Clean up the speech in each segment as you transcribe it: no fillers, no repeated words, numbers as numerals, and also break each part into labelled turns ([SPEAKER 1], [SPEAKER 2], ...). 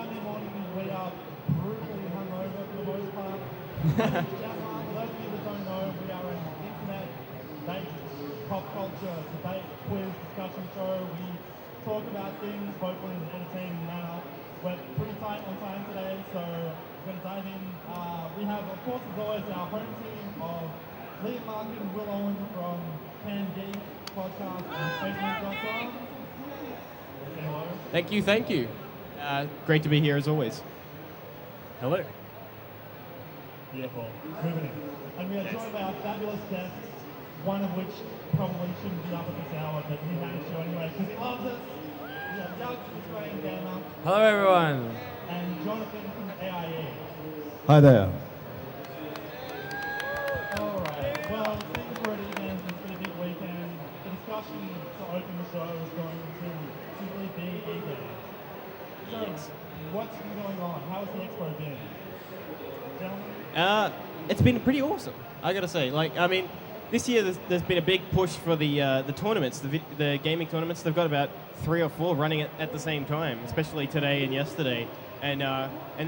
[SPEAKER 1] Saturday morning we are brutally hungover for the most part. Jamwa, for those of you that don't know, we are an internet-based pop culture debate, quiz, discussion show. We talk about things hopefully in an entertaining manner. We're pretty tight on time today, so we're going to dive in. We have, of course, as always, our home team of Liam Martin and Will Owen from Can Geek podcast and Facebook.com. Hello.
[SPEAKER 2] Thank you. Great to be here as always. Hello.
[SPEAKER 1] Beautiful. Moving in. And we are joined by our fabulous guests, one of which probably shouldn't be up at this hour, but he managed to anyway because he loves us. We have Doug from Australian Gamer.
[SPEAKER 3] Hello, everyone.
[SPEAKER 1] And Jonathan from AIE.
[SPEAKER 4] Hi there.
[SPEAKER 1] Alright, well, things are already again, it's been a big weekend. The discussion to open the show is going to simply be e-games. So, what's been going on? How's the expo been? Gentlemen?
[SPEAKER 2] It's been pretty awesome, I gotta say. This year there's been a big push for the tournaments, the gaming tournaments. They've got about 3 or 4 running at the same time, especially today and yesterday, and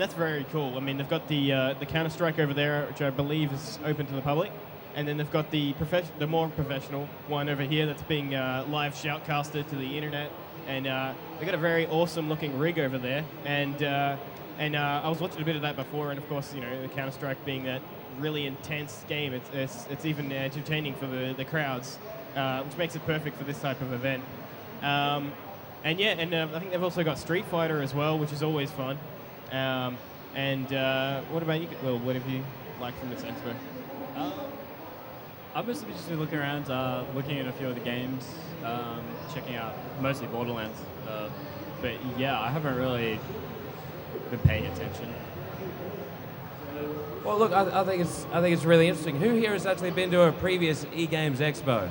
[SPEAKER 2] that's very cool. I mean, they've got the Counter-Strike over there, which I believe is open to the public, and then they've got the more professional one over here that's being live shoutcasted to the internet, and they've got a very awesome-looking rig over there, and I was watching a bit of that before, and of course, you know, the Counter-Strike being that really intense game, it's even entertaining for the crowds, which makes it perfect for this type of event. I think they've also got Street Fighter as well, which is always fun. What about you? Well, what have you liked from this expo?
[SPEAKER 3] I've mostly just been looking around, looking at a few of the games, checking out mostly Borderlands. But yeah, I haven't really been paying attention.
[SPEAKER 5] Well, look, I think it's really interesting. Who here has actually been to a previous eGames Expo?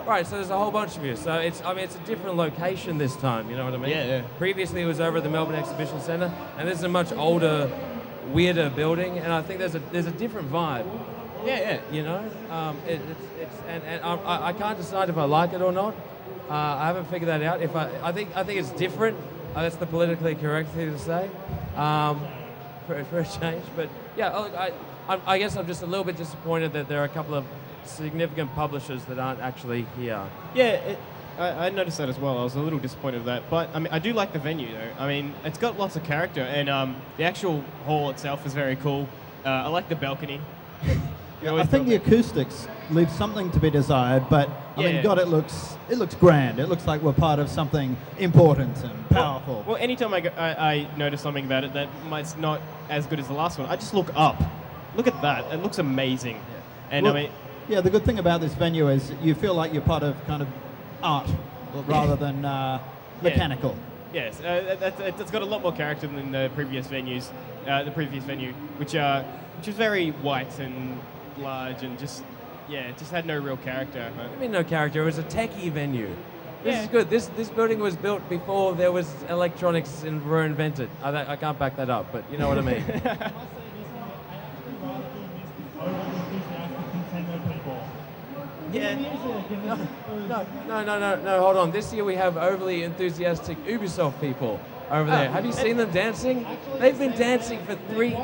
[SPEAKER 5] Right, so there's a whole bunch of you. So it's a different location this time. You know what I mean?
[SPEAKER 2] Yeah.
[SPEAKER 5] Previously, it was over at the Melbourne Exhibition Centre, and this is a much older, weirder building, and I think there's a different vibe.
[SPEAKER 2] Yeah.
[SPEAKER 5] You know, I can't decide if I like it or not. I haven't figured that out. I think it's different. That's the politically correct thing to say. For a change, but yeah, look, I guess I'm just a little bit disappointed that there are a couple of significant publishers that aren't actually here.
[SPEAKER 2] Yeah, I noticed that as well. I was a little disappointed with that, but I mean, I do like the venue though. I mean, it's got lots of character, and the actual hall itself is very cool. I like the balcony.
[SPEAKER 4] I think the acoustics leave something to be desired, but I mean, God, it looks grand. It looks like we're part of something important and powerful.
[SPEAKER 2] Well, anytime I notice something about it that might not as good as the last one, I just look up. Look at that. It looks amazing. Yeah. And
[SPEAKER 4] well, yeah, the good thing about this venue is you feel like you're part of kind of art rather than mechanical.
[SPEAKER 2] Yes, it's got a lot more character than the previous venues. The previous venue, which was very white and large and just had no real character.
[SPEAKER 5] What do you mean no character? It was a techie venue. This is good. This building was built before there was electronics were invented. I can't back that up, but you know what I mean.
[SPEAKER 1] I must say this, I actually rather do this overly enthusiastic Nintendo people.
[SPEAKER 2] Yeah.
[SPEAKER 5] No, hold on. This year we have overly enthusiastic Ubisoft people over there. Have you seen them dancing?
[SPEAKER 1] Actually,
[SPEAKER 5] They've been dancing for 3...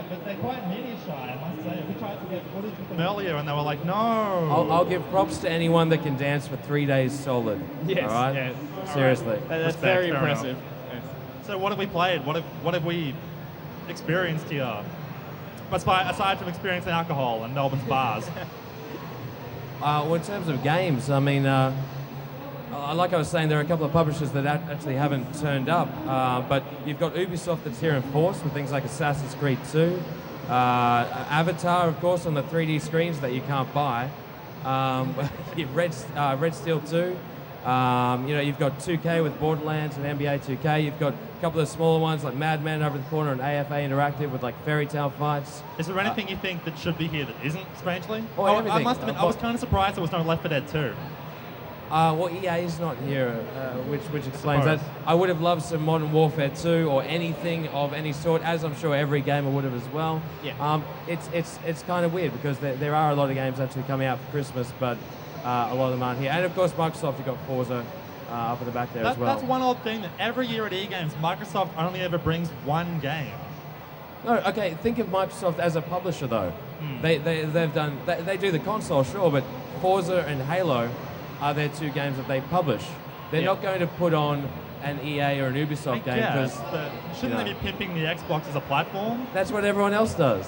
[SPEAKER 1] But they're quite media shy, I must say. We tried to get footage with them
[SPEAKER 6] earlier and they were like, no.
[SPEAKER 5] I'll give props to anyone that can dance for 3 days solid.
[SPEAKER 2] Yes,
[SPEAKER 5] all right?
[SPEAKER 2] yeah.
[SPEAKER 5] Seriously.
[SPEAKER 2] That's
[SPEAKER 6] Respect,
[SPEAKER 2] very
[SPEAKER 6] fair
[SPEAKER 2] impressive.
[SPEAKER 6] enough. So what have we played? What have we experienced here? Aside from experiencing alcohol and Melbourne's bars.
[SPEAKER 5] Well, in terms of games, I mean, like I was saying, there are a couple of publishers that actually haven't turned up, but you've got Ubisoft that's here in force with things like Assassin's Creed 2, Avatar, of course, on the 3D screens that you can't buy. You've Red Steel 2. You've got 2K with Borderlands and NBA 2K. You've got a couple of smaller ones like Mad Men over the corner and AFA Interactive with like fairy tale fights.
[SPEAKER 6] Is there anything you think that should be here that isn't, strangely?
[SPEAKER 5] Everything.
[SPEAKER 6] I must admit, I was kind of surprised there was no Left 4 Dead 2.
[SPEAKER 5] Well, EA is not here, which explains that. I would have loved some Modern Warfare 2 or anything of any sort, as I'm sure every gamer would have as well.
[SPEAKER 2] Yeah.
[SPEAKER 5] It's kind of weird because there are a lot of games actually coming out for Christmas, but a lot of them aren't here. And of course, Microsoft, you've got Forza, up at the back there as well.
[SPEAKER 6] That's one odd thing that every year at eGames, Microsoft only ever brings one game.
[SPEAKER 5] No, okay. Think of Microsoft as a publisher, though. They do the console, sure, but Forza and Halo are their two games that they publish. They're not going to put on an EA or an Ubisoft game because
[SPEAKER 6] shouldn't they be pimping the Xbox as a platform?
[SPEAKER 5] That's what everyone else does.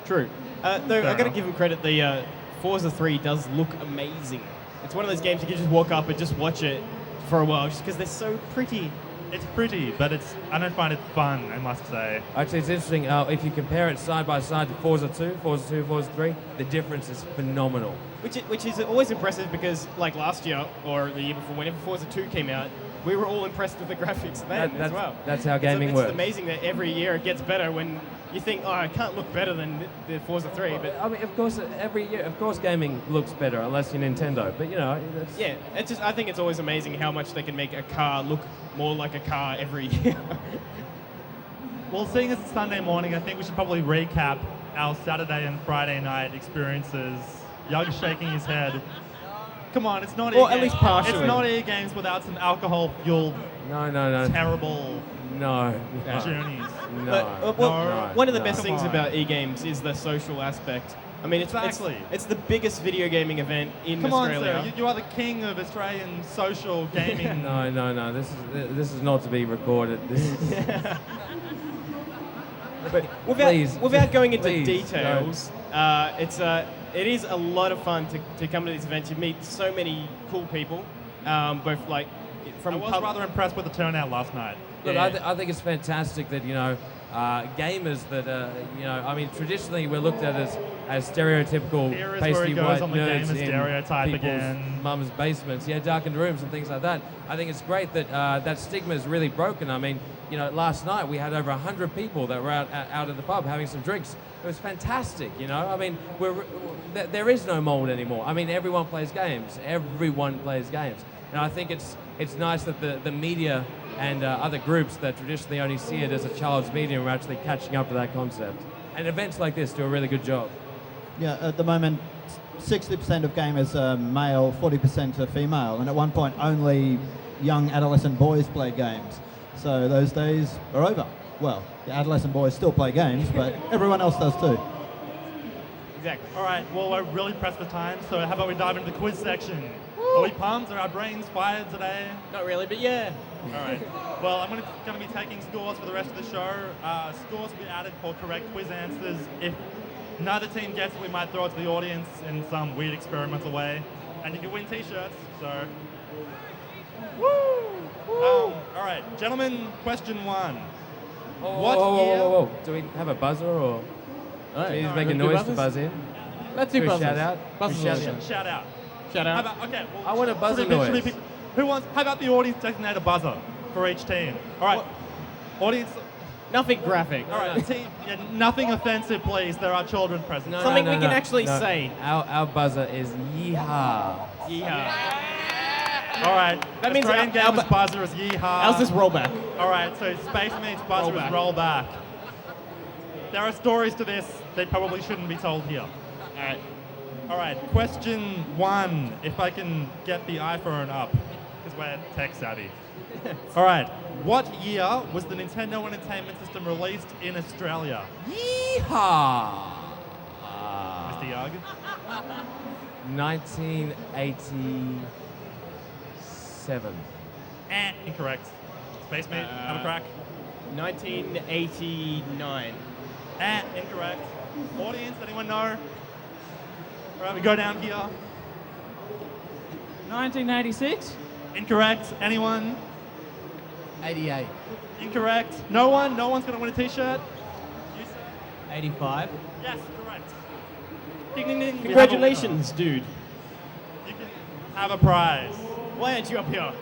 [SPEAKER 2] True. Though I got to give them credit. The Forza 3 does look amazing. It's one of those games you can just walk up and just watch it for a while, just because they're so pretty.
[SPEAKER 6] It's pretty, but I don't find it fun, I must say.
[SPEAKER 5] Actually, it's interesting. If you compare it side by side to Forza 2, Forza 3, the difference is phenomenal.
[SPEAKER 2] Which is always impressive because, like last year or the year before, whenever Forza 2 came out, we were all impressed with the graphics then as well.
[SPEAKER 5] That's how gaming works.
[SPEAKER 2] It's amazing that every year it gets better when you think, oh, it can't look better than the Forza 3. But
[SPEAKER 5] I mean, of course, every year, of course, gaming looks better unless you're Nintendo. But that's...
[SPEAKER 2] yeah, it's just I think it's always amazing how much they can make a car look more like a car every year.
[SPEAKER 6] Well, seeing as it's Sunday morning, I think we should probably recap our Saturday and Friday night experiences. Young's shaking his head. Come on, it's not.
[SPEAKER 2] Or at least partially.
[SPEAKER 6] It's not eGames without some alcohol-fueled.
[SPEAKER 5] No.
[SPEAKER 6] Terrible.
[SPEAKER 5] No.
[SPEAKER 6] Journeys.
[SPEAKER 5] No.
[SPEAKER 2] One of the best things about eGames is the social aspect. I mean, it's the biggest video gaming event in Australia.
[SPEAKER 6] Come on, sir. You are the king of Australian social gaming.
[SPEAKER 5] No. This is not to be recorded. This is...
[SPEAKER 2] But without going into details, it is a lot of fun to come to these events. You meet so many cool people, both like from.
[SPEAKER 6] I was rather impressed with the turnout last night.
[SPEAKER 5] Look, I think it's fantastic that gamers that I mean, traditionally we're looked at as stereotypical pasty white nerds in
[SPEAKER 6] stereotype
[SPEAKER 5] people's
[SPEAKER 6] again.
[SPEAKER 5] mums' basements, darkened rooms and things like that. I think it's great that that stigma is really broken. I mean, last night we had over 100 people that were out at the pub having some drinks. It was fantastic, I mean, there is no mold anymore. I mean, everyone plays games. Everyone plays games. And I think it's nice that the media and other groups that traditionally only see it as a child's medium are actually catching up to that concept. And events like this do a really good job.
[SPEAKER 4] Yeah, at the moment, 60% of gamers are male, 40% are female, and at one point only young adolescent boys play games. So those days are over. Well, the adolescent boys still play games, but everyone else does too.
[SPEAKER 2] Exactly.
[SPEAKER 6] All right, well, we're really pressed for time, so how about we dive into the quiz section? Woo! Are we pumped? Are our brains fired today?
[SPEAKER 2] Not really, but yeah.
[SPEAKER 6] All right. Well, I'm going to be taking scores for the rest of the show. Scores will be added for correct quiz answers. If neither team gets it, we might throw it to the audience in some weird experimental way. And you can win t-shirts, so... Woo! All right, gentlemen, question one.
[SPEAKER 5] Whoa. Do we have a buzzer or... Do you make a noise to buzz in?
[SPEAKER 2] Let's do buzzers.
[SPEAKER 5] Shout out?
[SPEAKER 6] Shout out.
[SPEAKER 2] Shout out.
[SPEAKER 6] Okay, well,
[SPEAKER 5] I want a buzzer noise.
[SPEAKER 6] How about the audience designate a buzzer for each team? All right, audience.
[SPEAKER 2] Nothing graphic.
[SPEAKER 6] All right, team. Nothing offensive, please. There are children present.
[SPEAKER 2] Something we can actually say.
[SPEAKER 5] Our buzzer is yeehaw.
[SPEAKER 2] Yeehaw.
[SPEAKER 6] All right.
[SPEAKER 2] That means
[SPEAKER 6] Australian Gamers buzzer is yeehaw.
[SPEAKER 2] How's this rollback?
[SPEAKER 6] All right, so Space Mate's buzzer is roll back. There are stories to this that probably shouldn't be told here. All right, question one, if I can get the iPhone up, because we're tech savvy. All right, what year was the Nintendo Entertainment System released in Australia?
[SPEAKER 5] Yeehaw!
[SPEAKER 6] Mr. Young?
[SPEAKER 5] 1987.
[SPEAKER 6] Incorrect. Space Mate, have a crack.
[SPEAKER 2] 1989.
[SPEAKER 6] Incorrect. Audience, anyone know? All right, we go down here.
[SPEAKER 7] 1986.
[SPEAKER 6] Incorrect. Anyone?
[SPEAKER 7] 88.
[SPEAKER 6] Incorrect. No one? No one's going to win a t-shirt? You say?
[SPEAKER 7] 85.
[SPEAKER 6] Yes, correct. Ding, ding, ding.
[SPEAKER 2] Congratulations, dude.
[SPEAKER 6] You can have a prize.
[SPEAKER 2] Why aren't you up here?